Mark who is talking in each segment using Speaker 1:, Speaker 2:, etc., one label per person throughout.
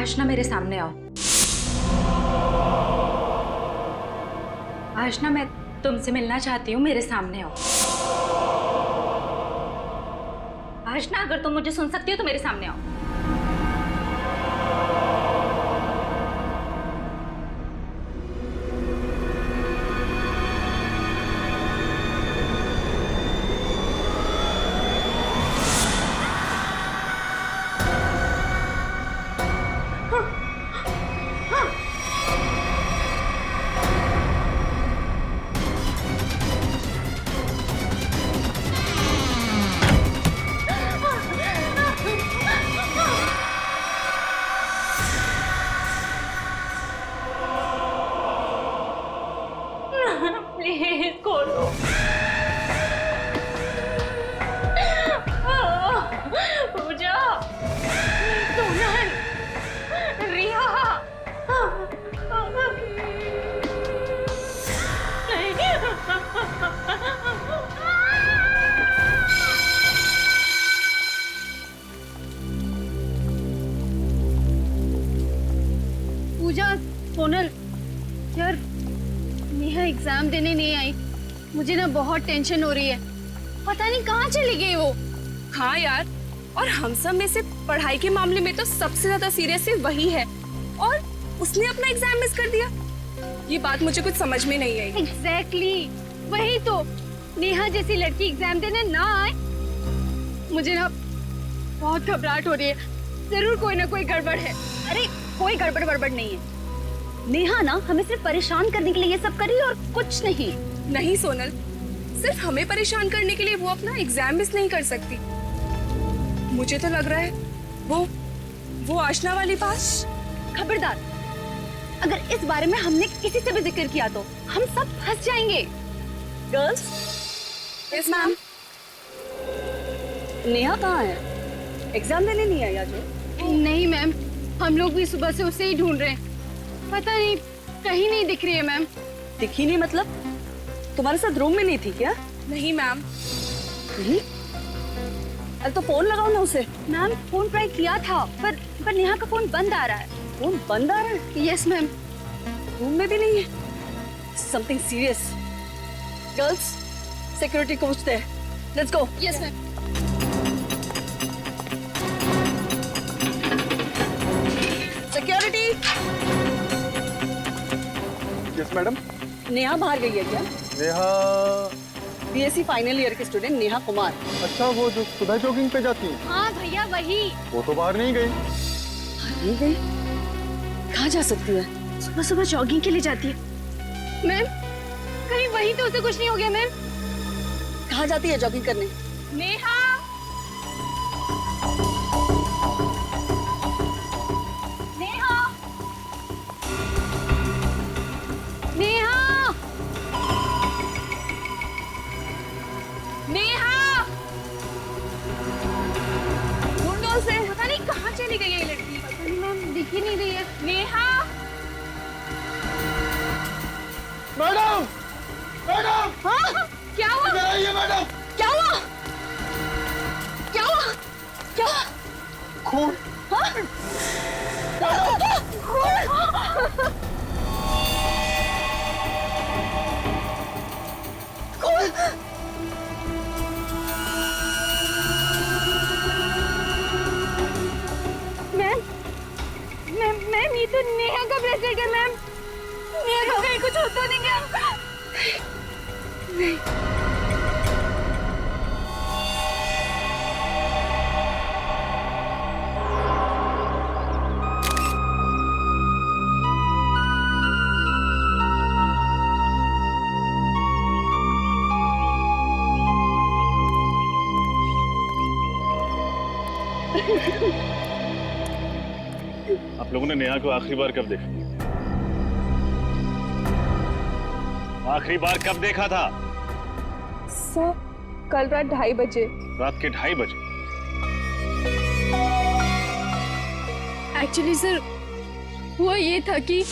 Speaker 1: आशना मेरे सामने आओ। आशना मैं तुमसे मिलना चाहती हूँ, मेरे सामने आओ। आशना अगर तुम मुझे सुन सकती हो तो मेरे सामने आओ। प्लीज खोलो। पूजा, सोनल, रिया।
Speaker 2: पूजा, सोनल, यार नेहा एग्जाम देने नहीं आई। मुझे ना बहुत टेंशन हो रही है। पता नहीं कहाँ चली गई वो।
Speaker 3: हाँ यार, और हम सब में से पढ़ाई के मामले में तो सबसे ज्यादा सीरियस वही है, और उसने अपना एग्जाम मिस कर दिया। ये बात मुझे कुछ समझ में नहीं आई।
Speaker 2: एग्जैक्टली, वही तो। नेहा जैसी लड़की एग्जाम देने ना आए, मुझे ना बहुत घबराहट हो रही है। जरूर कोई ना कोई गड़बड़ है।
Speaker 4: अरे कोई गड़बड़ नहीं है। नेहा ना हमें सिर्फ परेशान करने के लिए ये सब करी और कुछ नहीं।
Speaker 3: नहीं सोनल, सिर्फ हमें परेशान करने के लिए वो अपना एग्जाम मिस नहीं कर सकती। मुझे तो लग रहा है वो आशना वाली बात।
Speaker 4: खबरदार, अगर इस बारे में हमने किसी से भी जिक्र किया तो हम सब फंस जाएंगे। गर्ल्स।
Speaker 3: Yes ma'am.
Speaker 4: नेहा कहाँ है? एग्जाम देने नहीं आई आज?
Speaker 2: नहीं मैम, हम लोग भी सुबह से उसे ही ढूंढ रहे हैं। पता नहीं, कहीं नहीं दिख रही है मैम।
Speaker 4: दिखी नहीं मतलब? तुम्हारे साथ रूम में नहीं थी क्या?
Speaker 3: नहीं मैम।
Speaker 4: नहीं? अरे तो फोन लगाओ ना उसे। मैम फोन ट्राई किया था, पर नेहा का फोन बंद आ रहा है। फोन बंद आ रहा है?
Speaker 2: Yes ma'am.
Speaker 4: रूम में भी नहीं है। Something serious. गर्ल्स, सिक्योरिटी पहुंचते हैं। Let's go.
Speaker 2: Yes ma'am.
Speaker 4: Security.
Speaker 5: Yes madam.
Speaker 4: Neha बाहर गई है क्या?
Speaker 5: नेहा?
Speaker 4: बीएससी फाइनल ईयर की स्टूडेंट नेहा कुमार।
Speaker 5: अच्छा, वो जो सुबह जॉगिंग पे जाती है?
Speaker 2: हाँ भैया वही।
Speaker 5: वो तो बाहर नहीं गई।
Speaker 4: नहीं गई? कहाँ जा सकती है? सुबह सुबह जॉगिंग के लिए जाती है।
Speaker 2: मैम, कहीं वही तो उसे कुछ नहीं हो गया मैम?
Speaker 4: कहाँ जाती है जॉगिंग करने?
Speaker 3: नेहा।
Speaker 2: नेहा, नेहा,
Speaker 3: नेहा, ढूंढो उसे। पता नहीं कहाँ चली गई है ये लड़की।
Speaker 2: पता नहीं मैम, दिख ही नहीं रही है।
Speaker 3: नेहा।
Speaker 5: मैडम! मैडम!
Speaker 3: हाँ? क्या हुआ?
Speaker 5: इधर आइए मैडम!
Speaker 3: क्या हुआ? क्या हुआ? क्या हुआ?
Speaker 5: खून!
Speaker 2: मैम ये तो नेहा का ब्रेसलेट है मैम। नेहा को कहीं कुछ होता नहीं क्या? नहीं।
Speaker 5: आप लोगों ने नेहा को आखिरी बार कब देखा? आखिरी बार कब देखा था?
Speaker 3: सर, कल रात 2:30 बजे।
Speaker 5: रात के 2:30 बजे?
Speaker 2: एक्चुअली सर, हुआ ये था कि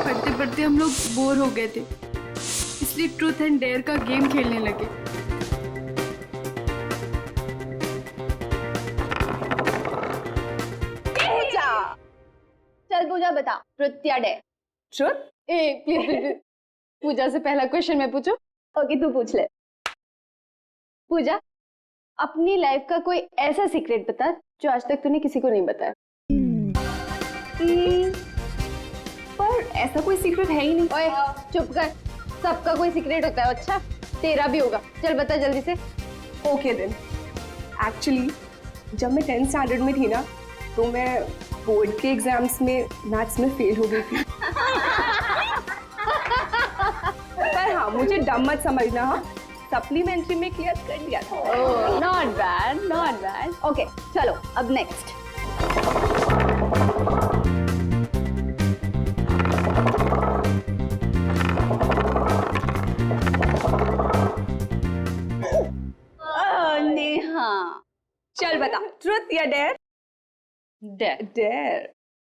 Speaker 2: पढ़ते पढ़ते हम लोग बोर हो गए थे, इसलिए ट्रूथ एंड डेयर का गेम खेलने लगे। पूजा बता, ट्रुथ या डेयर?
Speaker 3: ट्रुथ?
Speaker 2: ए प्लीज प्लीज पूजा से पहला क्वेश्चन मैं पूछूं? ओके तू पूछ ले। पूजा, अपनी लाइफ का कोई ऐसा सीक्रेट बता जो आज तक तूने किसी को नहीं बताया।
Speaker 3: पर ऐसा कोई सीक्रेट है ही नहीं।
Speaker 2: ओए चुप कर, सबका कोई सीक्रेट होता है। अच्छा तेरा भी होगा, चल बता जल्दी से।
Speaker 3: ओके देन, एक्चुअली जब मैं 10th स्टैंडर्ड में थी ना, तो मैं बोर्ड के एग्जाम्स में मैथ्स में फेल हो गई थी। पर हाँ, मुझे डम मत समझना, हाँ सप्लीमेंट्री में क्लियर कर दिया था।
Speaker 2: Oh not bad not bad. Okay चलो अब नेक्स्ट। नेहा
Speaker 3: चल बता, ट्रुथ या डेयर?
Speaker 1: डेयर।
Speaker 3: डेयर?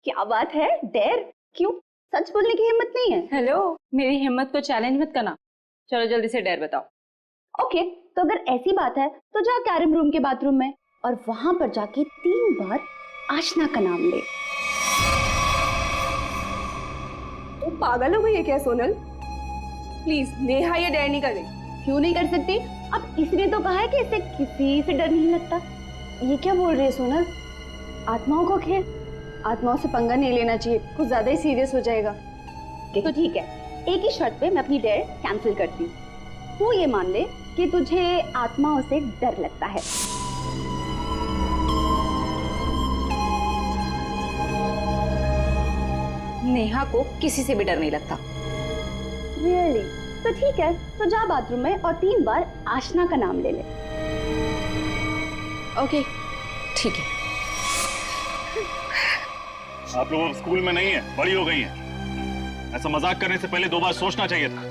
Speaker 2: क्या बात है, डेयर? क्यों, सच बोलने की हिम्मत नहीं है?
Speaker 1: हेलो, मेरी हिम्मत को चैलेंज मत करना। चलो जल्दी से डेयर बताओ।
Speaker 2: ओके तो अगर ऐसी बात है तो जा कैरम रूम के बाथरूम में और वहां पर जाके 3 बार आशना का नाम ले।
Speaker 3: तू पागल हो गई है क्या सोनल? प्लीज नेहा ये डेयर नहीं कर रही।
Speaker 2: क्यों नहीं कर सकती? अब इसने तो कहा है कि इसे किसी से डर नहीं लगता। ये क्या बोल रही है सोनल? आत्माओं को खेल, आत्माओं से पंगा नहीं लेना चाहिए, कुछ ज्यादा ही सीरियस हो जाएगा। तो ठीक है, एक ही शर्त पे मैं अपनी डेयर कैंसिल करती हूँ। तू ये मान ले कि तुझे आत्माओं से डर लगता है।
Speaker 1: नेहा को किसी से भी डर नहीं लगता।
Speaker 2: रियली? तो ठीक है, तो जा बाथरूम में और 3 बार आशना का नाम ले ले।
Speaker 1: ओके ठीक है।
Speaker 5: आप लोग अब स्कूल में नहीं है, बड़ी हो गई हैं। ऐसा मजाक करने से पहले 2 बार सोचना चाहिए था।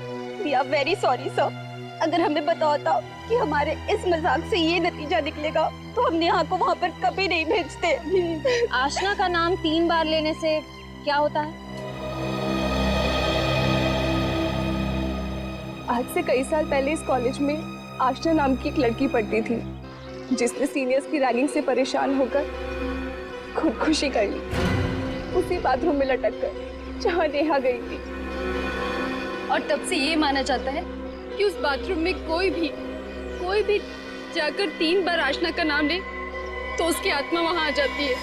Speaker 2: We are very sorry sir. अगर हमें पता होता कि हमारे इस मजाक से ये नतीजा निकलेगा तो हम नेहा को वहाँ पर कभी नहीं भेजते।
Speaker 1: आशना का नाम 3 बार लेने से क्या होता है?
Speaker 3: आज से कई साल पहले इस कॉलेज में आशना नाम की एक लड़की पढ़ती थी, जिसने सीनियर्स की रैगिंग से परेशान होकर खुदकुशी कर ली, उसी बाथरूम में लटक कर जहाँ नेहा गई थी।
Speaker 2: और तब से ये माना जाता है कि उस बाथरूम में कोई भी जाकर 3 बार आशना का नाम ले तो उसकी आत्मा वहां आ जाती है।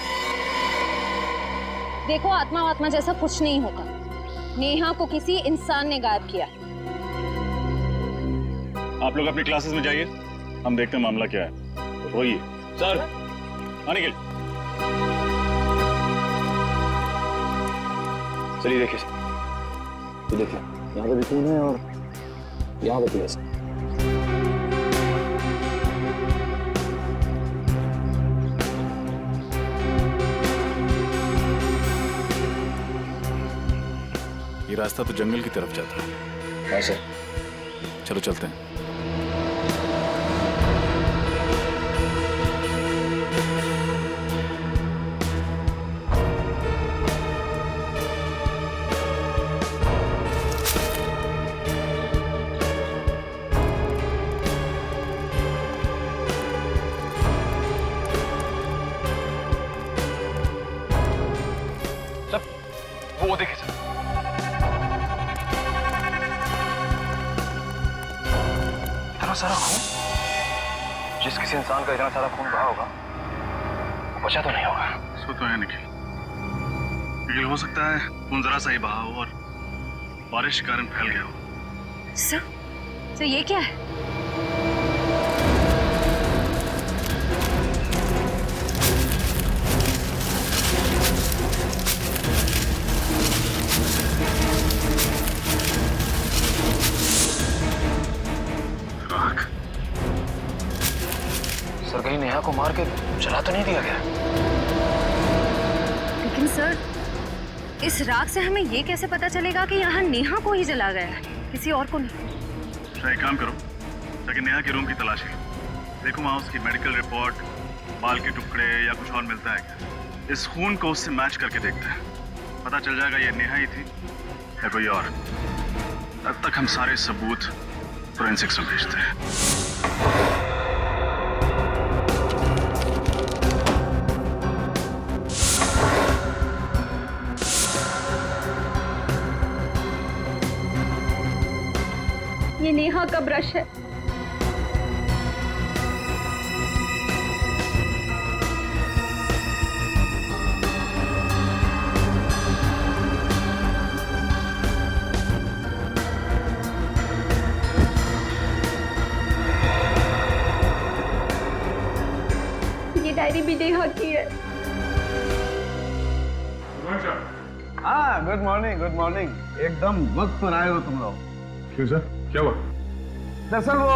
Speaker 1: देखो, आत्मा जैसा कुछ नहीं होता। नेहा को किसी इंसान ने गायब किया।
Speaker 5: आप लोग अपनी क्लासेस में जाइए, हम देखते हैं मामला क्या है। वही सर, अनिल
Speaker 6: चलिए देखिए सर, ये देखिए यहाँ पे भी खून है और यहाँ पे भी है सर।
Speaker 7: ये रास्ता तो जंगल की तरफ जाता है।
Speaker 6: हाँ सर।
Speaker 7: चलो चलते हैं।
Speaker 6: वो देखिए सर, इतना सारा खून। जिस किसी इंसान का इतना सारा खून बहा होगा वो बचा तो नहीं होगा।
Speaker 5: इसको तो है निखिल, लेकिन हो सकता है खून जरा सा ही बहा हो और बारिश के कारण फैल गया हो।
Speaker 1: सर ये क्या है?
Speaker 6: सर कहीं नेहा को मार के जला तो नहीं दिया गया?
Speaker 1: लेकिन सर, इस राख से हमें ये कैसे पता चलेगा कि यहाँ नेहा को ही जला गया है, किसी और को नहीं?
Speaker 5: अच्छा एक काम करो, ताकि नेहा के रूम की तलाशी लो। देखो वहाँ उसकी मेडिकल रिपोर्ट, बाल के टुकड़े या कुछ और मिलता है क्या? इस खून को उससे मैच करके देखते हैं, पता चल जाएगा ये नेहा ही थी या कोई और। तब तक हम सारे सबूत फोरेंसिक्स में भेजते हैं।
Speaker 3: का ब्रश है। ये डायरी भी नेहा की है।
Speaker 8: हाँ, गुड मॉर्निंग। एकदम वक्त पर आए हो तुम लोग।
Speaker 5: क्यों सर, क्या हुआ?
Speaker 8: दरअसल वो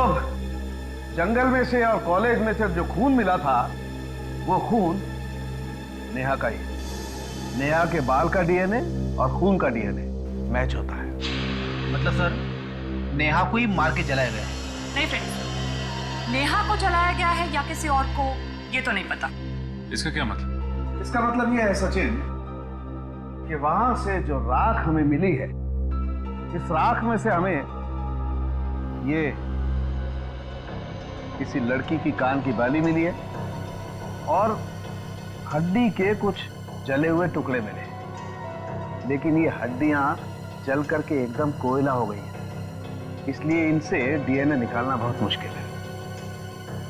Speaker 8: जंगल में से और कॉलेज में से जो खून मिला था, वो खून नेहा का ही। नेहा के बाल का डीएनए और खून का डीएनए मैच होता है।
Speaker 9: मतलब सर, नेहा को ही मार के जलाया गया?
Speaker 10: नहीं फ्रेंड, नेहा को जलाया गया है या किसी और को, ये तो नहीं पता।
Speaker 5: इसका क्या मतलब?
Speaker 8: इसका मतलब ये है सचिन कि वहां से जो राख हमें मिली है, इस राख में से हमें ये किसी लड़की की कान की बाली मिली है और हड्डी के कुछ जले हुए टुकड़े मिले। लेकिन ये हड्डियां जल करके एकदम कोयला हो गई हैं, इसलिए इनसे डीएनए निकालना बहुत मुश्किल है।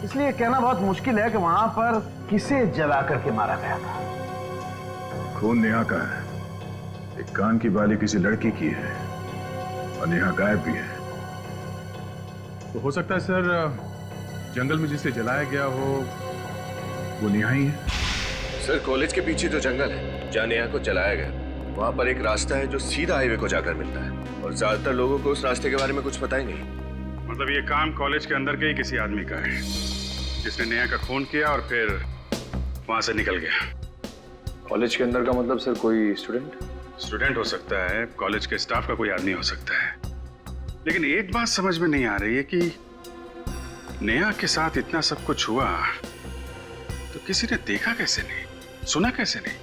Speaker 8: इसलिए कहना बहुत मुश्किल है कि वहां पर किसे जला करके मारा गया था।
Speaker 5: खून नेहा का है, एक कान की बाली किसी लड़की की है और नेहा गायब भी है। तो हो सकता है सर, जंगल में जिसे जलाया गया हो वो नेहा ही है।
Speaker 11: सर, कॉलेज के पीछे जो जंगल है जहाँ नेहा को जलाया गया, वहाँ पर एक रास्ता है जो सीधा हाईवे को जाकर मिलता है और ज्यादातर लोगों को उस रास्ते के बारे में कुछ पता ही नहीं।
Speaker 5: मतलब ये काम कॉलेज के अंदर के ही किसी आदमी का है जिसने नेहा का खून किया और फिर वहां से निकल गया।
Speaker 6: कॉलेज के अंदर का मतलब सर कोई
Speaker 5: स्टूडेंट हो सकता है, कॉलेज के स्टाफ का कोई आदमी हो सकता है। लेकिन एक बात समझ में नहीं आ रही है कि नेहा के साथ इतना सब कुछ हुआ तो किसी ने देखा कैसे नहीं, सुना कैसे नहीं?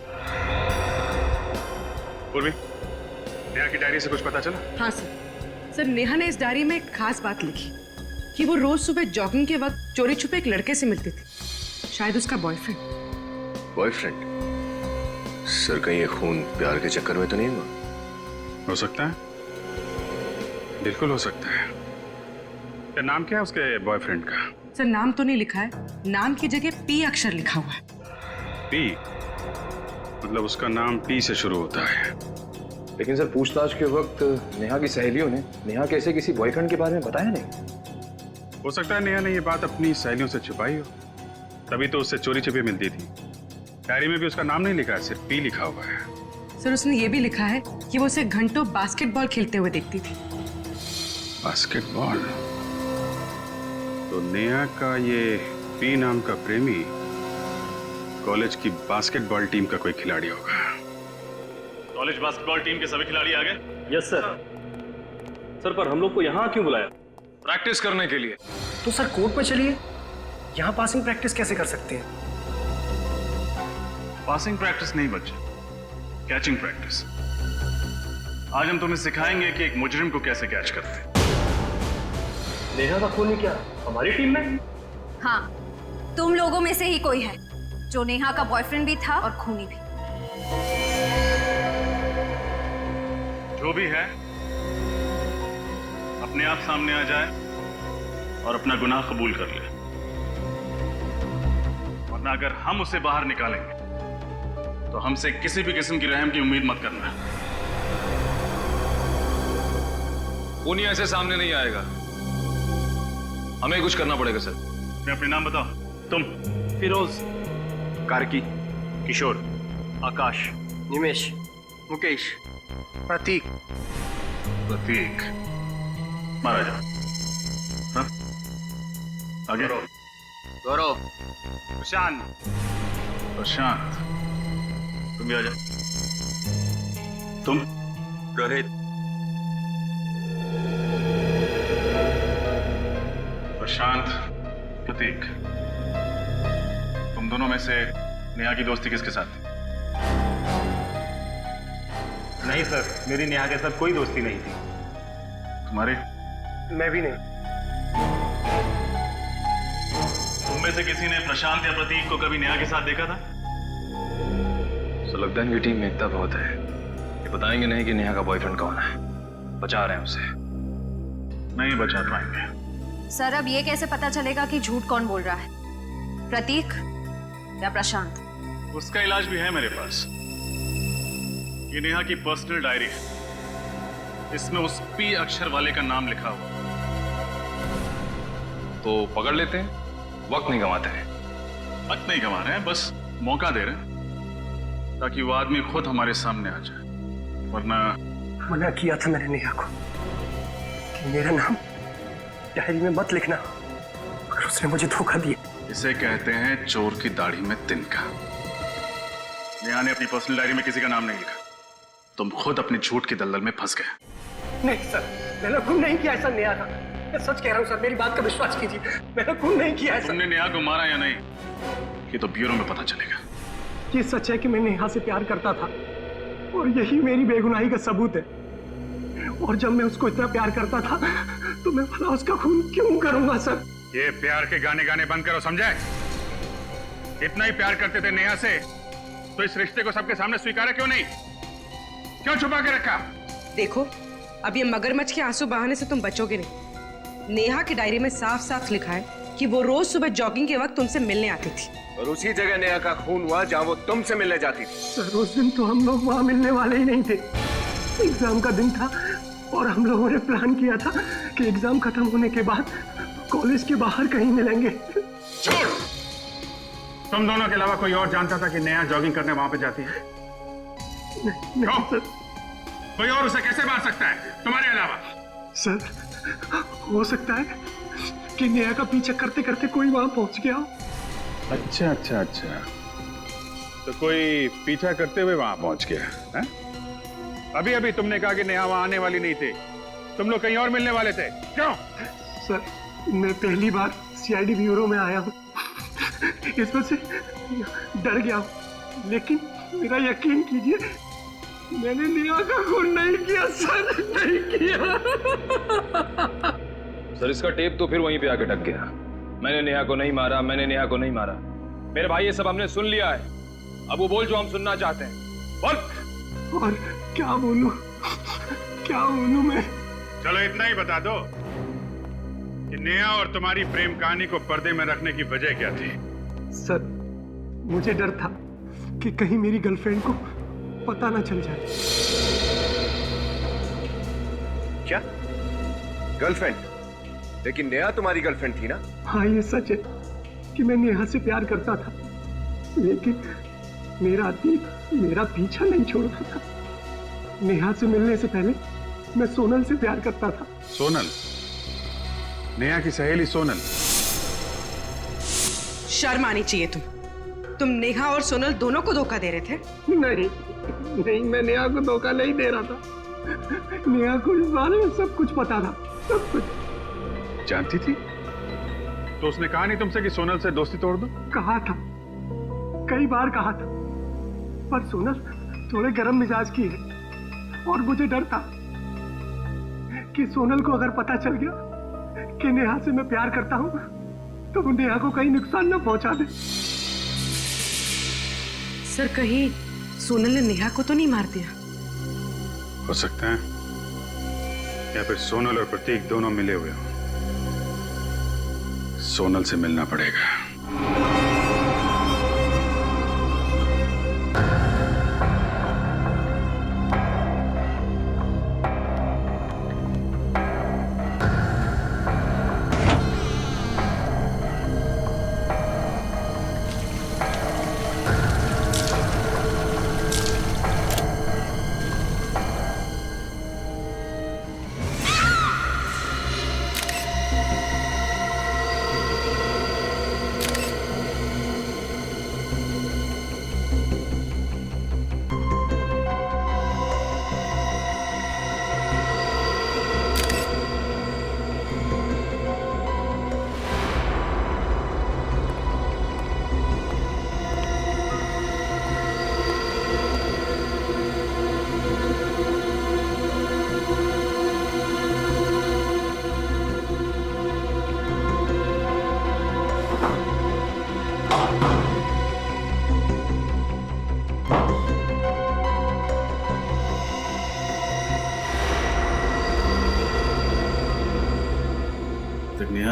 Speaker 5: पूर्वी, नेहा की डायरी से कुछ पता चला?
Speaker 10: हाँ सर, नेहा ने इस डायरी में एक खास बात लिखी कि वो रोज सुबह जॉगिंग के वक्त चोरी छुपे एक लड़के से मिलती थी, शायद उसका
Speaker 11: बॉयफ्रेंड? सर, कहीं ये खून प्यार के चक्कर में तो नहीं हुआ?
Speaker 5: हो सकता है, बिल्कुल हो सकता है। क्या नाम क्या है उसके बॉयफ्रेंड का?
Speaker 10: सर, नाम तो नहीं लिखा है, नाम की जगह पी अक्षर लिखा हुआ है।
Speaker 5: पी? मतलब उसका नाम पी से शुरू होता है।
Speaker 6: लेकिन सर, पूछताछ के वक्त नेहा की सहेलियों ने नेहा के ऐसे किसी बॉयफ्रेंड के बारे में बताया नहीं।
Speaker 5: हो सकता है नेहा ने ये बात अपनी सहेलियों से छुपाई हो, तभी तो उससे चोरी छिपे मिलती थी। डायरी में भी उसका नाम नहीं लिखा है, सिर्फ पी लिखा हुआ है।
Speaker 10: सर, उसने ये भी लिखा है कि वो उसे घंटों बास्केटबॉल खेलते हुए देखती थी।
Speaker 5: बास्केटबॉल? तो नेहा का ये पी नाम का प्रेमी कॉलेज की बास्केटबॉल टीम का कोई खिलाड़ी होगा। कॉलेज बास्केटबॉल टीम के सभी खिलाड़ी आ गए?
Speaker 12: Yes sir. सर, पर हम लोग को यहाँ क्यों बुलाया?
Speaker 6: प्रैक्टिस करने के लिए।
Speaker 9: तो सर कोर्ट पर चलिए, यहाँ पासिंग प्रैक्टिस कैसे कर सकते हैं?
Speaker 5: पासिंग प्रैक्टिस नहीं बच्चे, कैचिंग प्रैक्टिस। आज हम तुम्हें सिखाएंगे कि एक मुजरिम को कैसे कैच करते हैं।
Speaker 12: नेहा का खून क्या हमारी टीम में?
Speaker 1: हाँ, तुम लोगों में से ही कोई है जो नेहा का बॉयफ्रेंड भी था और खूनी भी।
Speaker 5: जो भी है अपने आप सामने आ जाए और अपना गुनाह कबूल कर ले, वरना अगर हम उसे बाहर निकालेंगे तो हमसे किसी भी किस्म की रहम की उम्मीद मत करना।
Speaker 6: खूनी ऐसे सामने नहीं आएगा, हमें कुछ करना पड़ेगा सर।
Speaker 5: मैं अपने नाम बताओ। तुम?
Speaker 12: फिरोज,
Speaker 5: कार्की, किशोर,
Speaker 12: आकाश,
Speaker 9: निमेश, मुकेश, प्रतीक।
Speaker 5: प्रतीक, मारा जाओ। हाँ? आगे।
Speaker 9: गौरव,
Speaker 5: प्रशांत, प्रशांत, तुम भी आ जाओ। तुम?
Speaker 11: रोहित,
Speaker 5: प्रशांत, प्रतीक, तुम दोनों में से नेहा की दोस्ती किसके साथ थी?
Speaker 12: नहीं सर, मेरी नेहा के साथ कोई दोस्ती नहीं थी।
Speaker 5: तुम्हारे?
Speaker 12: मैं भी नहीं।
Speaker 5: तुम में से किसी ने प्रशांत या प्रतीक को कभी नेहा के साथ देखा था?
Speaker 6: तो लगता है इनकी टीम में इतना बहुत है कि बताएंगे नहीं कि नेहा का बॉयफ्रेंड कौन है। बचा रहे हैं उसे।
Speaker 5: नहीं बचा पाएंगे।
Speaker 1: सर अब ये कैसे पता चलेगा कि झूठ कौन बोल रहा है, प्रतीक या प्रशांत?
Speaker 5: उसका इलाज भी है मेरे पास। ये नेहा की पर्सनल डायरी है, इसमें उस पी अक्षर वाले का नाम लिखा हुआ।
Speaker 11: तो पकड़ लेते हैं, वक्त नहीं गंवाते हैं।
Speaker 5: वक्त नहीं गंवा रहे हैं, बस मौका दे रहे हैं ताकि वो आदमी खुद हमारे सामने आ जाए, वरना।
Speaker 9: मना किया था मैंने नेहा को कि मेरा नाम डायरी में मत लिखना, और उसने मुझे धोखा दिया।
Speaker 5: इसे कहते हैं चोर की दाढ़ी में तिनका। नेहा ने अपनी पर्सनल डायरी में किसी का नाम नहीं लिखा, तुम खुद अपनी झूठ की दलदल में फंस गए।
Speaker 9: नहीं सर, मैंने खून नहीं किया ऐसा नेहा का, मैं सच कह रहा हूँ सर, मेरी बात का विश्वास कीजिए, मैंने खून नहीं किया ऐसा।
Speaker 5: तुमने नेहा को मारा या नहीं, ये तो ब्यूरो में पता चलेगा।
Speaker 9: ये सच है कि मैं नेहा से प्यार करता था, और यही मेरी बेगुनाही का सबूत है। और जब मैं उसको इतना प्यार करता था तो मैं भला उसका खून क्यों करूंगा सर?
Speaker 13: ये प्यार के गाने गाने बंद करो, समझे? इतना ही प्यार करते थे नेहा से, तो इस रिश्ते को सबके सामने स्वीकारा क्यों नहीं? क्यों छुपा के रखा?
Speaker 10: देखो, अब ये मगरमच्छ के आंसू बहाने से तुम बचोगे नहीं। नेहा की डायरी में साफ साफ लिखा है कि वो रोज सुबह जॉगिंग के वक्त तुमसे मिलने आती थी,
Speaker 11: और उसी जगह नेहा का खून हुआ जहां वो तुमसे मिलने जाती थी।
Speaker 9: सर उस दिन तो हम लोग वहां मिलने वाले ही नहीं थे, एग्जाम का दिन था, और हम लोगों ने प्लान किया था कि एग्जाम खत्म होने के बाद कॉलेज के बाहर कहीं मिलेंगे।
Speaker 13: छोड़! तुम दोनों के अलावा कोई और जानता था कि नेहा जॉगिंग करने वहां पे जाती है?
Speaker 9: नहीं सर।
Speaker 13: कोई और उसे कैसे मार सकता है तुम्हारे अलावा?
Speaker 9: सर हो सकता है कि नेहा का पीछा करते करते कोई वहां पहुंच गया हो।
Speaker 13: अच्छा अच्छा अच्छा, तो कोई पीछा करते हुए वहां पहुंच गया है? अभी अभी तुमने कहा कि नेहा वहां आने वाली नहीं थी, तुम लोग कहीं और मिलने वाले थे, क्यों?
Speaker 9: सर मैं पहली बार सीआईडी ब्यूरो में आया हूँ, इस वजह से डर गया हूँ, लेकिन मेरा यकीन कीजिए मैंने नेहा का खून नहीं किया सर, नहीं किया।
Speaker 6: सर इसका टेप तो फिर वहीं पे आके टक गया। मैंने नेहा को नहीं मारा, मैंने नेहा को नहीं मारा। मेरे भाई ये सब हमने सुन लिया है, अब वो बोल जो हम सुनना चाहते हैं, बोल।
Speaker 9: और क्या बोलूं मैं?
Speaker 13: चलो इतना ही बता दो कि नेहा और तुम्हारी प्रेम कहानी को पर्दे में रखने की वजह क्या थी?
Speaker 9: सर मुझे डर था कि कहीं मेरी गर्लफ्रेंड को पता ना चल जाए।
Speaker 11: क्या गर्लफ्रेंड? लेकिन नेहा तुम्हारी गर्लफ्रेंड थी ना?
Speaker 9: हाँ ये सच है कि मैं नेहा से प्यार करता था, लेकिन मेरा दिल मेरा पीछा नहीं छोड़ रहा था। नेहा से मिलने से पहले मैं सोनल से प्यार करता था।
Speaker 13: सोनल? नेहा की सहेली सोनल?
Speaker 10: शर्म आनी चाहिए तुम नेहा और सोनल दोनों को धोखा दे रहे थे।
Speaker 9: नहीं मैं नेहा को धोखा नहीं दे रहा था, नेहा को इस बारे में सब कुछ पता था, सब कुछ
Speaker 13: जानती थी? तो उसने कहा नहीं तुमसे कि सोनल से दोस्ती तोड़ दो?
Speaker 9: कहा था, कई बार कहा था, पर सोनल थोड़े गर्म मिजाज की है, और मुझे डर था कि सोनल को अगर पता चल गया कि नेहा से मैं प्यार करता हूं तो वो नेहा को कहीं नुकसान न पहुंचा दे।
Speaker 10: सर कहीं सोनल ने नेहा को तो नहीं मार दिया?
Speaker 13: हो सकता है, या फिर सोनल और प्रतीक दोनों मिले हुए हो। सोनल से मिलना पड़ेगा।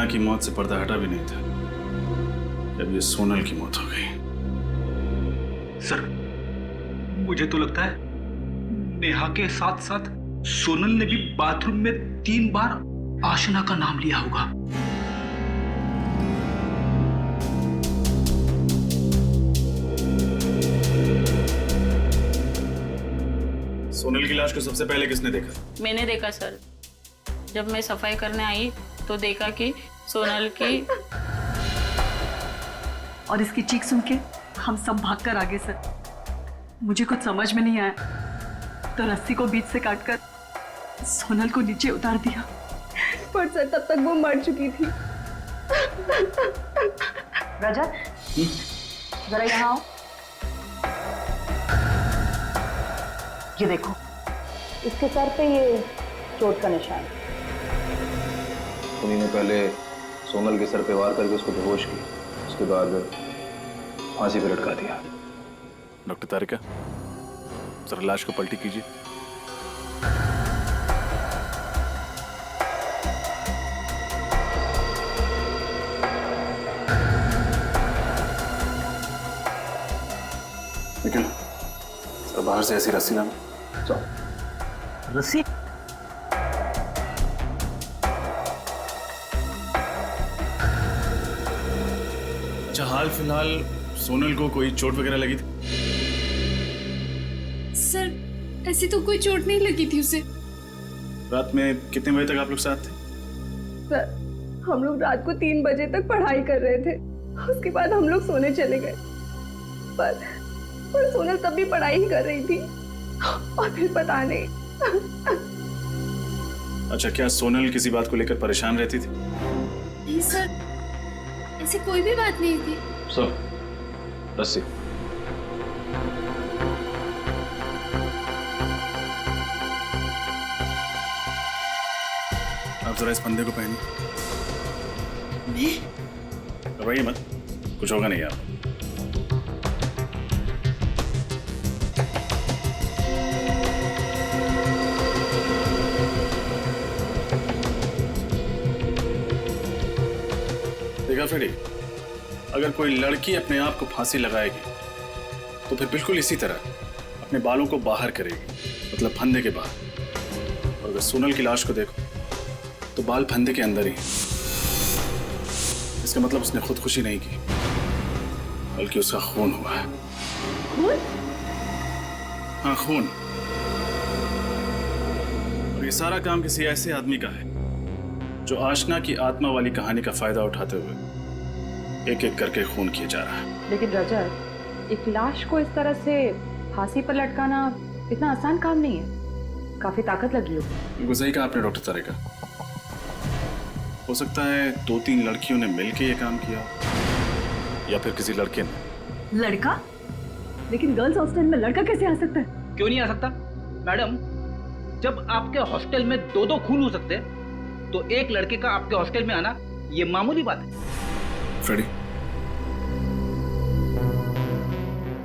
Speaker 5: नेहा की मौत से पर्दा हटा भी नहीं था, जब ये सोनल की मौत हो गई।
Speaker 14: सर, मुझे तो लगता है नेहा के साथ साथ सोनल ने भी बाथरूम में 3 बार आशना का नाम लिया होगा।
Speaker 5: सोनल की लाश को सबसे पहले किसने देखा?
Speaker 15: मैंने देखा सर। जब मैं सफाई करने आई तो देखा कि सोनल की
Speaker 16: और इसकी चीख सुन के हम सब भागकर आ गए सर। मुझे कुछ समझ में नहीं आया तो रस्सी को बीच से काटकर सोनल को नीचे उतार दिया।
Speaker 3: पर सर तब तक वो मर चुकी थी।
Speaker 16: राजा, जरा यहाँ आओ। ये देखो,
Speaker 2: इसके सर पे ये चोट का निशान।
Speaker 6: उन्हीं ने पहले सोनल के सर पे वार करके उसको बेहोश की, उसके बाद फांसी पे लटका दिया।
Speaker 7: डॉक्टर तारिका, जरा लाश को पलटी कीजिए। निखिल, जरा बाहर से ऐसी रस्सी लाना।
Speaker 12: रस्सी?
Speaker 5: अच्छा, हाल फिलहाल सोनल को कोई चोट वगैरह लगी थी?
Speaker 17: सर, ऐसी तो कोई चोट नहीं लगी थी उसे।
Speaker 5: रात में कितने बजे तक आप लोग साथ थे?
Speaker 3: सर, हम लोग रात को 3 बजे तक पढ़ाई कर रहे थे। उसके बाद हम लोग सोने चले गए। पर सोनल तब भी पढ़ाई ही कर रही थी और फिर पता नहीं।
Speaker 5: अच्छा, क्या सोनल किसी बात को लेकर परेशान रहती थी?
Speaker 17: नहीं सर, ऐसी कोई भी बात नहीं थी।
Speaker 6: सर, रस्सी।
Speaker 5: आप जरा इस फंदे को पहनिए। घबराइए मत, कुछ होगा नहीं आप। देखा फ्रेडी, अगर कोई लड़की अपने आप को फांसी लगाएगी तो फिर बिल्कुल इसी तरह अपने बालों को बाहर करेगी, मतलब फंदे के बाहर। और अगर सोनल की लाश को देखो तो बाल फंदे के अंदर ही। इसका मतलब उसने खुदकुशी नहीं की, बल्कि उसका खून हुआ है।
Speaker 3: खून?
Speaker 5: हाँ, खून। और ये सारा काम किसी ऐसे आदमी का है जो आशना की आत्मा वाली कहानी का फायदा उठाते हुए एक एक करके खून किए जा रहा है।
Speaker 16: लेकिन रजत, एक लाश को इस तरह से फांसी पर लटकाना इतना आसान काम नहीं है। काफी ताकत लगी हो।
Speaker 5: बिल्कुल सही कहा आपने डॉक्टर तारिका। हो सकता है 2-3 लड़कियों ने मिलकर ये काम किया, या फिर किसी लड़के ने।
Speaker 16: लड़का? लेकिन गर्ल्स हॉस्टल में लड़का कैसे आ सकता है?
Speaker 14: क्यों नहीं आ सकता मैडम? जब आपके हॉस्टल में 2-2 खून हो सकते हैं तो एक लड़के का आपके हॉस्टल में आना ये मामूली बात है।
Speaker 5: फ्रेडी,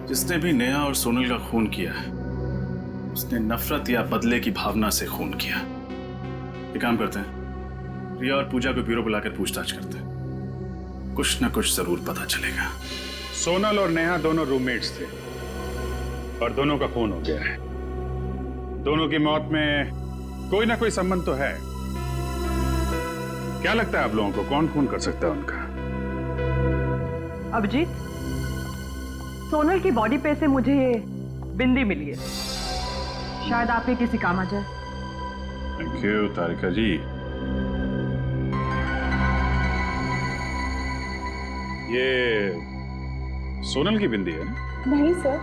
Speaker 5: जिसने भी नेहा और सोनल का खून किया है उसने नफरत या बदले की भावना से खून किया। ये काम करते हैं, रिया और पूजा को ब्यूरो बुलाकर पूछताछ करते हैं, कुछ ना कुछ जरूर पता चलेगा।
Speaker 13: सोनल और नेहा दोनों रूममेट्स थे और दोनों का खून हो गया है। दोनों की मौत में कोई ना कोई संबंध तो है। क्या लगता है आप लोगों को, कौन खून कर सकता है उनका?
Speaker 16: अभिजीत, सोनल की बॉडी पे से मुझे ये बिंदी मिली है, शायद आपके किसी काम आ जाए।
Speaker 13: थैंक यू तारिका जी। ये सोनल की बिंदी है?
Speaker 3: नहीं सर,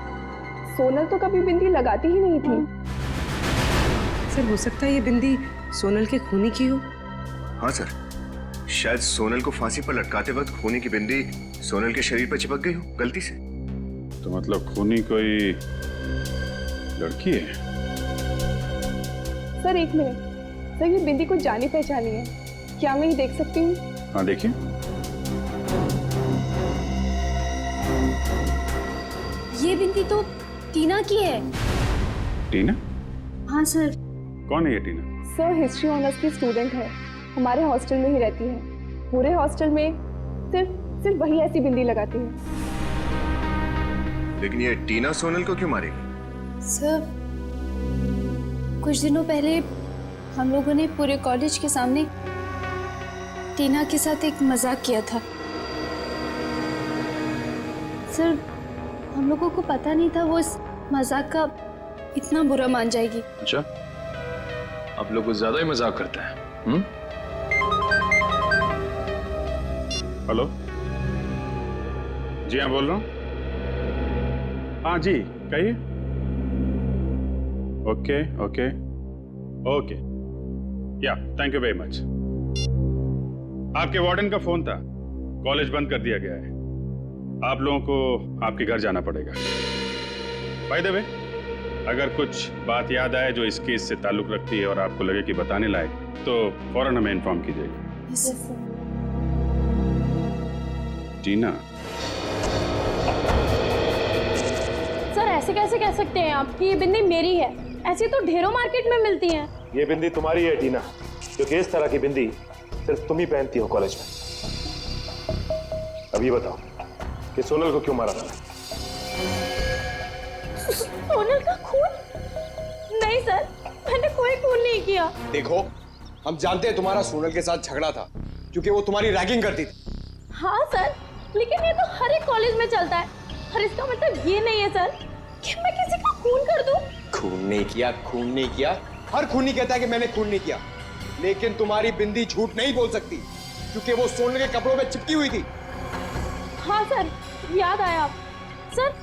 Speaker 3: सोनल तो कभी बिंदी लगाती ही नहीं थी।
Speaker 10: सर, हो सकता है ये बिंदी सोनल के खूनी की हो।
Speaker 11: हाँ सर, शायद सोनल को फांसी पर लटकाते वक्त खूनी की बिंदी सोनल के शरीर पर चिपक गई हो गलती से।
Speaker 13: तो मतलब खूनी कोई लड़की है?
Speaker 3: सर एक मिनट, सर ये बिंदी कुछ जानी पहचानी है, क्या मैं ये देख सकती हूँ?
Speaker 13: हाँ देखिए।
Speaker 17: ये बिंदी तो टीना की है।
Speaker 13: टीना?
Speaker 17: हाँ सर।
Speaker 13: कौन है ये टीना?
Speaker 3: सर हिस्ट्री ऑनर्स की स्टूडेंट है, हमारे हॉस्टल में ही रहती है। पूरे हॉस्टल में सिर्फ सिर्फ वही ऐसी बिंदी लगाती है।
Speaker 11: लेकिन ये टीना सोनल को क्यों मारेगी?
Speaker 17: सर, कुछ दिनों पहले हम लोगों ने पूरे कॉलेज के सामने टीना के साथ एक मजाक किया था। सर, हम लोगों को पता नहीं था वो इस मजाक का इतना बुरा मान जाएगी।
Speaker 6: अच्छा, आप लोग कुछ ज्यादा ही मजाक करते हैं।
Speaker 13: हेलो जी, हाँ बोल रहा हूँ। हाँ जी, कहिए। ओके ओके ओके, या थैंक यू वेरी मच। आपके वार्डन का फोन था, कॉलेज बंद कर दिया गया है। आप लोगों को आपके घर जाना पड़ेगा। बाय द वे, अगर कुछ बात याद आए जो इस केस से ताल्लुक रखती है और आपको लगे कि बताने लायक, तो फौरन हमें इन्फॉर्म कीजिएगा। टीना,
Speaker 2: सर ऐसे कैसे कह सकते हैं आप कि ये बिंदी मेरी है? ऐसी तो ढेरों मार्केट में मिलती हैं।
Speaker 12: ये बिंदी तुम्हारी है टीना, क्योंकि इस तरह की बिंदी सिर्फ तुम ही पहनती हो कॉलेज में। अब ये बताओ कि सोनल को क्यों मारा था?
Speaker 2: सोनल का खून? नहीं सर, मैंने कोई खून नहीं किया।
Speaker 18: देखो, हम जानते हैं तुम्हारा सोनल के साथ झगड़ा था क्योंकि वो तुम्हारी रैगिंग करती थी।
Speaker 2: हाँ सर, लेकिन ये तो हर एक कॉलेज में चलता है और इसका मतलब ये नहीं है सर कि मैं किसी का खून कर दूं।
Speaker 18: खून नहीं किया, खून नहीं किया। हर खूनी कहता है कि मैंने खून नहीं किया, लेकिन तुम्हारी बिंदी झूठ नहीं बोल सकती क्योंकि वो सोनल के कपड़ों में चिपकी हुई थी।
Speaker 2: हाँ सर, याद आया आप। सर,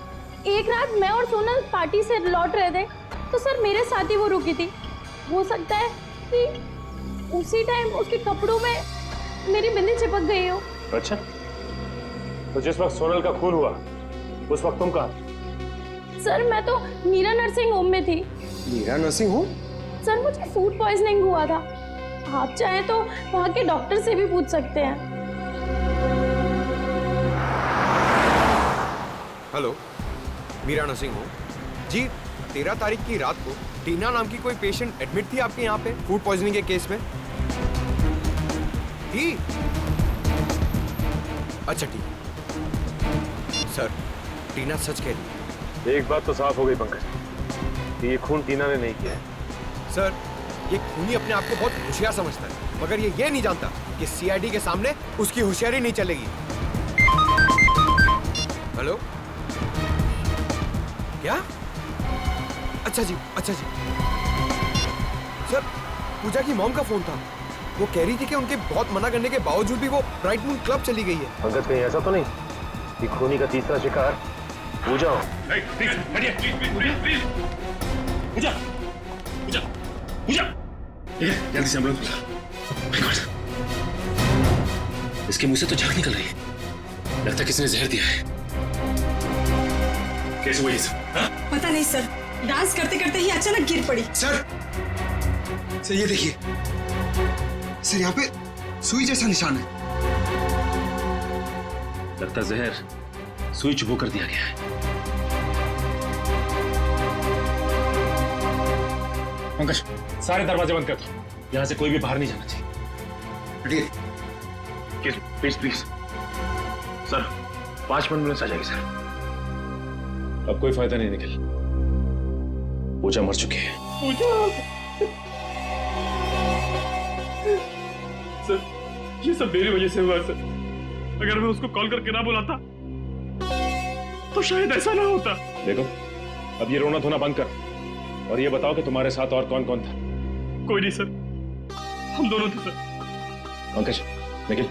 Speaker 2: एक रात मैं और सोनल पार्टी से लौट रहे थे तो सर मेरे साथ ही वो रुकी थी। हो सकता है कि उसी टाइम उसके कपड़ों में मेरी बिंदी चिपक गई हो।
Speaker 12: अच्छा, तो जिस वक्त सोनल का खून हुआ उस वक्त तुम कहाँ?
Speaker 2: सर, मैं तो मीरा नर्सिंग होम में थी।
Speaker 18: Meera nursing home?
Speaker 2: सर, मुझे फूड पॉइजनिंग हुआ था। आप चाहें तो वहाँ के डॉक्टर से भी पूछ सकते हैं।
Speaker 18: हेलो, मीरा नर्सिंग होम जी। 13 तारीख की रात को टीना नाम की कोई पेशेंट एडमिट थी आपके यहाँ पे फूड पॉइजनिंग के केस में? थी? अच्छा ठीक। सर, टीना सच कह रही है।
Speaker 12: एक बात तो साफ हो गई पंकज कि ये खून टीना ने नहीं किया है।
Speaker 18: सर, ये खूनी अपने आप को बहुत होशियार समझता है, मगर ये नहीं जानता कि सीआईडी के सामने उसकी होशियारी नहीं चलेगी। हेलो, क्या? अच्छा जी, अच्छा जी। सर, पूजा की मॉम का फोन था। वो कह रही थी कि उनके बहुत मना करने के बावजूद भी वो ब्राइट मून क्लब चली गई है।
Speaker 12: पंकज, कहीं ऐसा तो नहीं कि खूनी का तीसरा शिकार पूजा हो?
Speaker 14: जल्दी से एम्बुलेंस बुला। इसके मुंह से तो झाग निकल रही है। लगता है किसी ने जहर दिया है। कैसे हुआ ये सब?
Speaker 19: पता नहीं सर, डांस करते करते ही अचानक गिर पड़ी।
Speaker 18: सर, ये देखिए सर, यहाँ पे सुई जैसा निशान है।
Speaker 14: लगता जहर सुई चुभो कर दिया गया है। पंकज, सारे दरवाजे बंद कर दो। यहाँ से कोई भी बाहर नहीं जाना चाहिए। प्लीज प्लीज सर, 5 मिनट में आ जाएगी सर। अब कोई फायदा नहीं निकल, पूजा मर चुकी है।
Speaker 5: सर, ये सब मेरी वजह से हुआ सर। अगर मैं उसको कॉल करके ना बुलाता तो शायद ऐसा ना होता।
Speaker 12: देखो, अब ये रोना धोना बंद कर और ये बताओ कि तुम्हारे साथ और कौन कौन था?
Speaker 5: कोई नहीं सर, हम दोनों थे सर।
Speaker 12: पंकज, निखिल,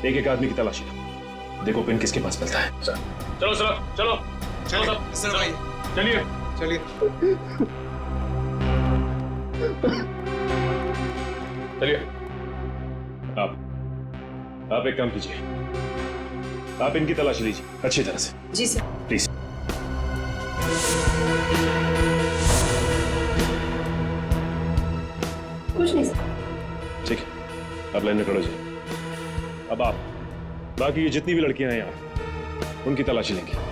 Speaker 12: एक एक आदमी की तलाशी लो। देखो पिन किसके पास मिलता है।
Speaker 14: सर, चलो चलो चलो चलो
Speaker 18: सर भाई,
Speaker 14: चलिए
Speaker 18: चलिए।
Speaker 12: चलिए, आप एक काम कीजिए, आप इनकी तलाशी लीजिए अच्छी तरह से।
Speaker 19: जी सर।
Speaker 12: प्लीज।
Speaker 2: कुछ नहीं सर।
Speaker 12: ठीक है, आप लाइन में खड़े हो जाइए। अब आप बाकी ये जितनी भी लड़कियां हैं यहाँ, उनकी तलाशी लेंगे।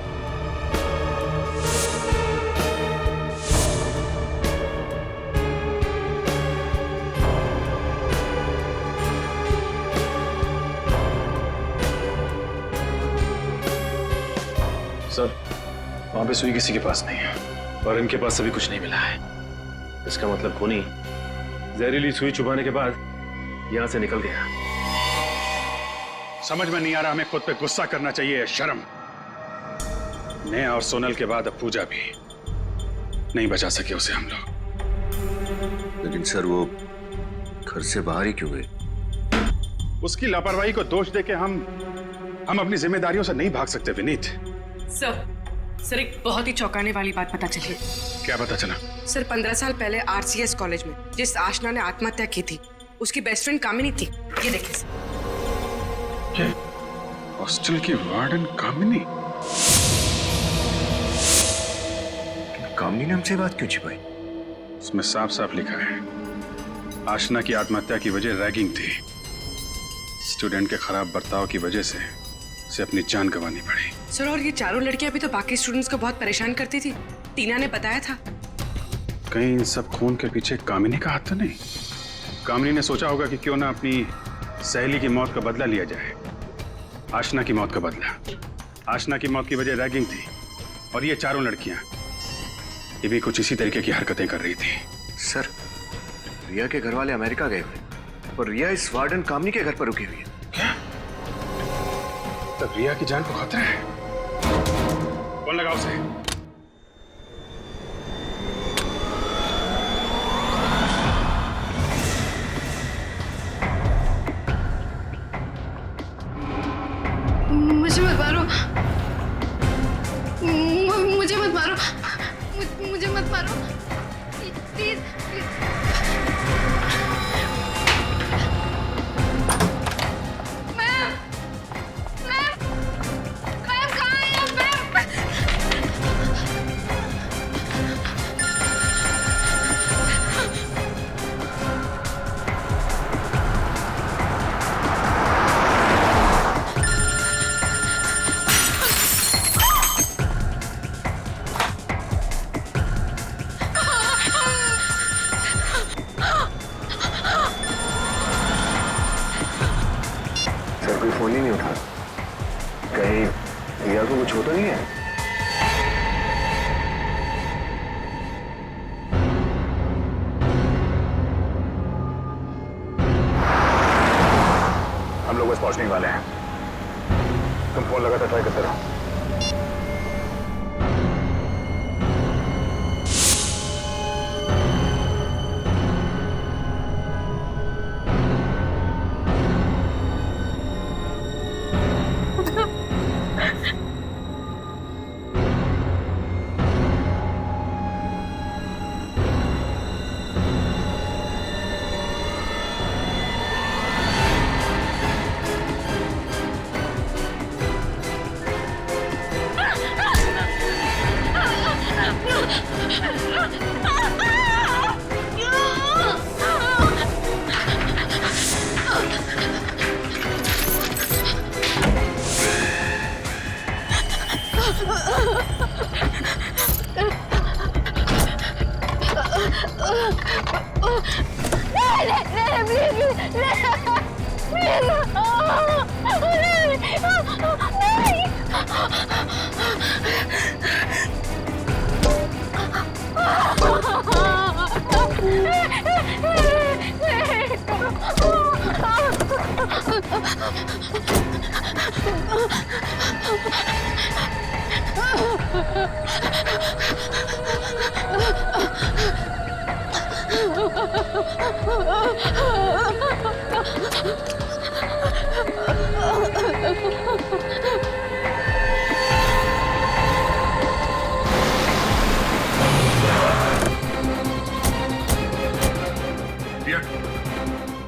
Speaker 14: सर वहां पे सुई किसी के पास नहीं है और इनके पास अभी कुछ नहीं मिला है। इसका मतलब खूनी जहरीली सुई चुभाने के बाद यहां से निकल गया।
Speaker 13: समझ में नहीं आ रहा, हमें खुद पे गुस्सा करना चाहिए, शर्म। नेहा और सोनल के बाद अब पूजा भी नहीं बचा सके उसे हम लोग।
Speaker 11: लेकिन सर वो घर से बाहर ही क्यों गए?
Speaker 13: उसकी लापरवाही को दोष देके हम अपनी जिम्मेदारियों से नहीं भाग सकते विनीत।
Speaker 10: सर एक बहुत ही चौंकाने वाली बात पता चली।
Speaker 13: क्या पता चला?
Speaker 10: सर 15 साल पहले आरसीएस कॉलेज में जिस आशना ने आत्महत्या की थी उसकी बेस्ट फ्रेंड कामिनी थी। ये देखिए सर।
Speaker 13: हॉस्टल की वार्डन कामिनी।
Speaker 11: कामिनी ने हमसे बात क्यों छिपाई?
Speaker 13: इसमें साफ साफ लिखा है आशना की आत्महत्या की वजह रैगिंग थी। स्टूडेंट के खराब बर्ताव की वजह से उसे अपनी जान गंवानी पड़ी।
Speaker 10: सर और ये चारों लड़कियां भी तो बाकी स्टूडेंट्स को बहुत परेशान करती थी। टीना ने बताया था।
Speaker 13: कहीं इन सब खून के पीछे कामिनी का हाथ तो नहीं? कामिनी ने सोचा होगा कि क्यों ना अपनी सहेली की मौत का बदला लिया जाए। आशना की मौत का बदला। आशना की मौत की वजह रैगिंग थी और ये चारों लड़कियां ये भी कुछ इसी तरीके की हरकतें कर रही थी।
Speaker 11: सर रिया के घर वाले अमेरिका गए हुए और रिया इस वार्डन कामिनी के घर पर रुकी हुई है।
Speaker 13: क्या? तब रिया की जान को खतरा है। कौन लगा उसे?
Speaker 17: मुझे मत मारो, मुझे मत मारो, मुझे मत मारो, प्लीज। मैम, कहाँ हैं आप मैम?
Speaker 11: सर कोई फोन ही नहीं उठा। कहीं रिया को कुछ होता नहीं है?
Speaker 13: हम लोग बस पहुंचने वाले हैं। तुम फोन लगातार ट्राई करते रहो।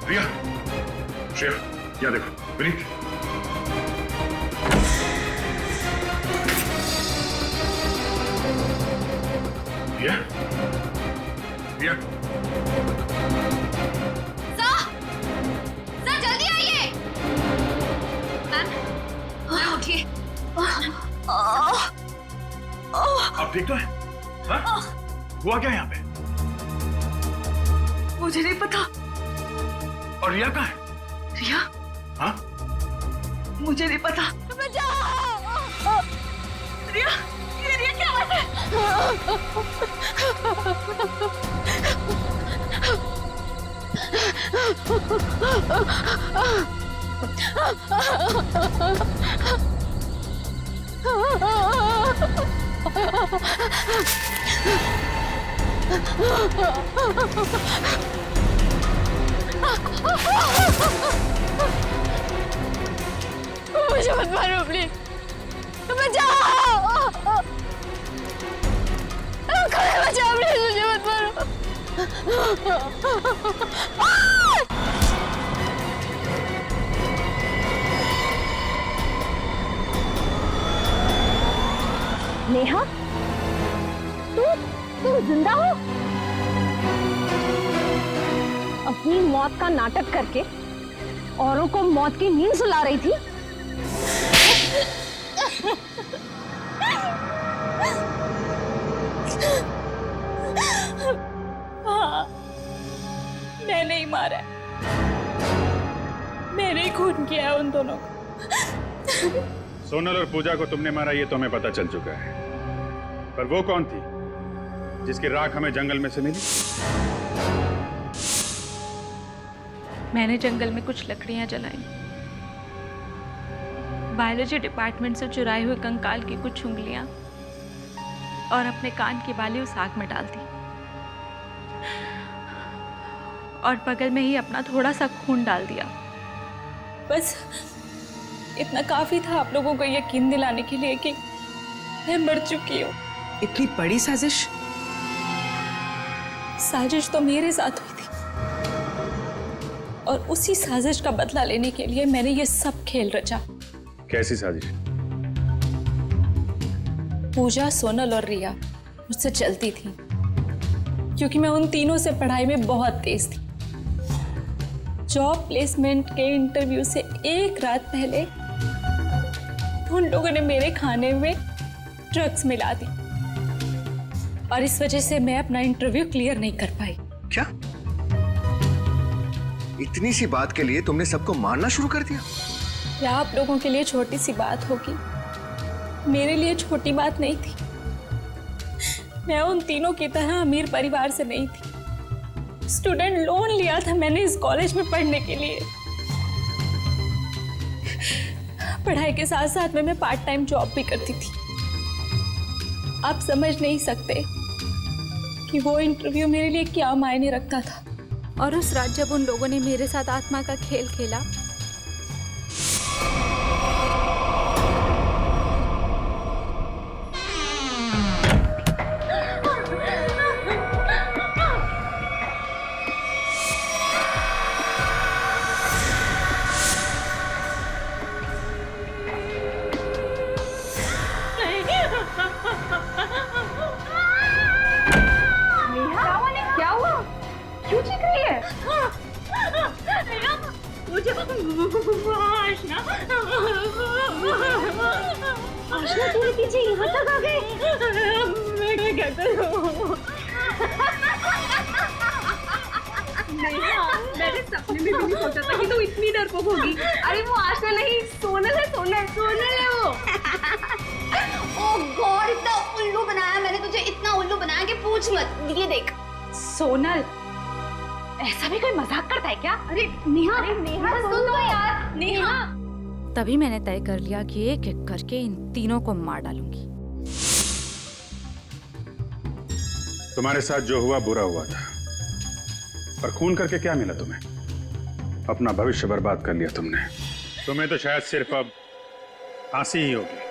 Speaker 13: रिया, श्रेया, यहाँ देखो, विनीत। रिया, रिया।
Speaker 17: जल्दी आइए। मैम उठिए।
Speaker 13: आप ठीक तो है? हाँ? हुआ क्या यहाँ पे?
Speaker 16: मुझे नहीं पता।
Speaker 13: और रिया कहाँ है?
Speaker 16: रिया?
Speaker 13: हाँ?
Speaker 16: मुझे नहीं पता। रिया?
Speaker 2: मुझे मत मारो प्लीज, बचाओ, बचाओ प्लीज, मुझे मत मारो। नेहा, तू जिंदा हो? अपनी मौत का नाटक करके औरों को मौत की नींद सुला रही थी।
Speaker 15: हाँ, मैं नहीं मारा, मैंने ही खून किया है उन दोनों को।
Speaker 13: सोनल और पूजा को तुमने मारा ये तो हमें पता चल चुका है, पर वो कौन थी जिसकी राख हमें जंगल में से मिली?
Speaker 15: मैंने जंगल में कुछ लकड़ियां जलाई, बायोलॉजी डिपार्टमेंट से चुराए हुए कंकाल की कुछ उंगलियां और अपने कान की बाली उस आग में डाल दी, और बगल में ही अपना थोड़ा सा खून डाल दिया। बस इतना काफी था आप लोगों को यकीन दिलाने के लिए कि मैं मर चुकी हूँ।
Speaker 10: इतनी बड़ी साजिश?
Speaker 15: साजिश तो मेरे साथ हुई थी, और उसी साजिश का बदला लेने के लिए मैंने ये सब खेल रचा।
Speaker 13: कैसी साजिश?
Speaker 15: पूजा, सोनल और रिया मुझसे चलती थी, क्योंकि मैं उन तीनों से पढ़ाई में बहुत तेज थी। जॉब प्लेसमेंट के इंटरव्यू से एक रात पहले उन लोगों ने मेरे खाने में ड्रग्स मिला दी, और इस वजह से मैं अपना इंटरव्यू क्लियर नहीं कर पाई।
Speaker 11: क्या? इतनी सी बात के लिए तुमने सबको मारना शुरू कर दिया?
Speaker 15: क्या आप लोगों के लिए छोटी सी बात होगी, मेरे लिए छोटी बात नहीं थी। मैं उन तीनों की तरह अमीर परिवार से नहीं थी। स्टूडेंट लोन लिया था मैंने इस कॉलेज में पढ़ने के लिए। पढ़ाई के साथ साथ में मैं पार्ट टाइम जॉब भी करती थी। आप समझ नहीं सकते कि वो इंटरव्यू मेरे लिए क्या मायने रखता था। और उस रात जब उन लोगों ने मेरे साथ आत्मा का खेल खेला,
Speaker 2: क्या हुआ? क्यों चीख रही है? आशना तेरे पीछे यहाँ तक आ गए? मैं क्या करूँ? मैंने सपने में भी नहीं सोचा था कि तू इतनी डरपोक होगी। अरे वो आशना नहीं, सोनल है, सोनल, सोनल है वो।
Speaker 17: ओह गॉड, इतना उल्लू बनाया मैंने तुझे, इतना उल्लू बनाया कि पूछ मत। ये देख
Speaker 2: सोनल, ऐसा भी कोई मजाक करता है क्या? अरे नेहा, सुन तो यार, नेहा।
Speaker 15: तभी मैंने तय कर लिया कि एक एक करके इन तीनों को मार डालूंगी।
Speaker 13: तुम्हारे साथ जो हुआ बुरा हुआ था, पर खून करके क्या मिला तुम्हें? अपना भविष्य बर्बाद कर लिया तुमने। तुम्हें तो शायद सिर्फ अब फांसी ही होगी।